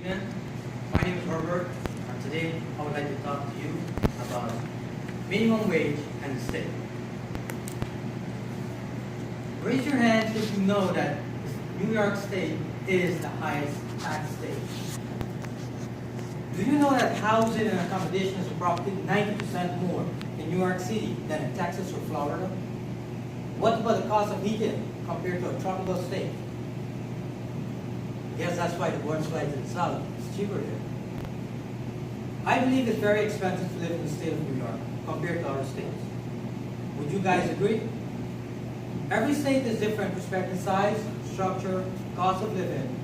evening. My name is Hurbert, and today I would like to talk to you about minimum wage and the state. Raise your hand if you know that New York State is the highest tax state. Do you know that housing and accommodations are probably 90% more in New York City than in Texas or Florida? What about the cost of heating compared to a tropical state? Yes, that's why the water supply to the south is cheaper here. I believe it's very expensive to live in the state of New York compared to other states. Would you guys agree? Every state is different with respect to size, structure, cost of living,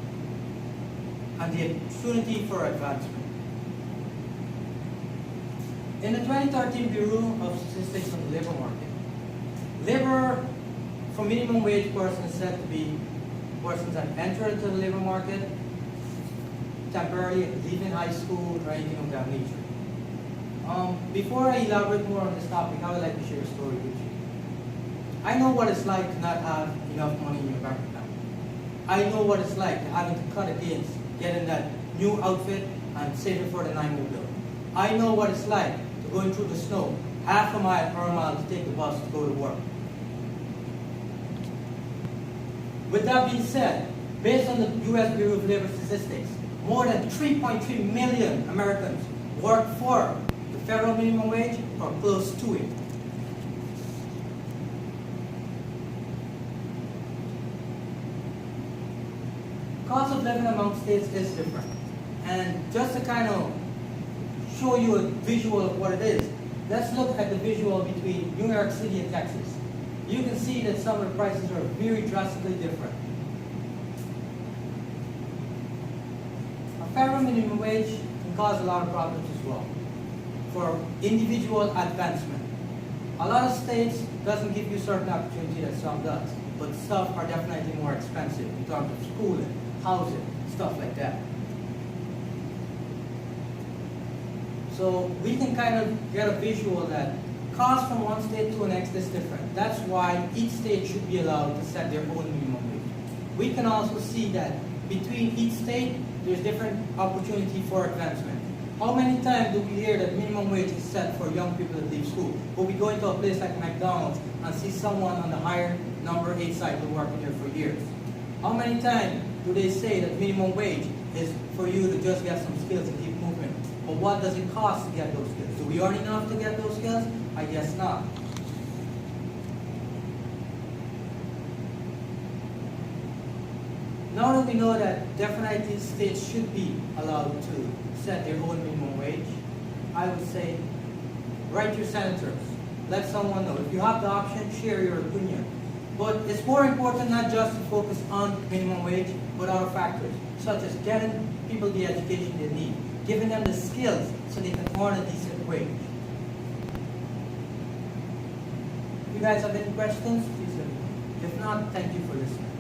and the opportunity for advancement. In the 2013 Bureau of Statistics on the Labor Market, labor for minimum wage person is said to be persons that enter into the labor market temporarily, leaving high school or anything of that nature. Before I elaborate more on this topic, I would like to share a story with you. I know what it's like to not have enough money in your bank account. I know what it's like having to cut against getting that new outfit and saving for the 9-mobile. I know what it's like to going through the snow, half a mile or a mile to take the bus to go to work. With that being said, based on the U.S. Bureau of Labor Statistics, more than 3.3 million Americans work for the federal minimum wage or close to it. Cost of living among states is different. And just to kind of show you a visual of what it is, let's look at the visual between New York City and Texas. You can see that some of the prices are very drastically different. A federal minimum wage can cause a lot of problems as well for individual advancement. A lot of states doesn't give you certain opportunity that some does, but some are definitely more expensive in terms of schooling, housing, stuff like that. So we can kind of get a visual that cost from one state to the next is different. That's why each state should be allowed to set their own minimum wage. We can also see that between each state, there's different opportunity for advancement. How many times do we hear that minimum wage is set for young people that leave school? But we go into a place like McDonald's and see someone on the higher number 8 side who working there for years. How many times do they say that minimum wage is for you to just get some skills and keep moving? But what does it cost to get those skills? Do we earn enough to get those skills? I guess not. Now that we know that definitely states should be allowed to set their own minimum wage, I would say write your senators. Let someone know. If you have the option, share your opinion. But it's more important not just to focus on minimum wage, but other factors, such as getting people the education they need, giving them the skills so they can earn a decent wage. If you guys have any questions, please let me know. If not, thank you for listening.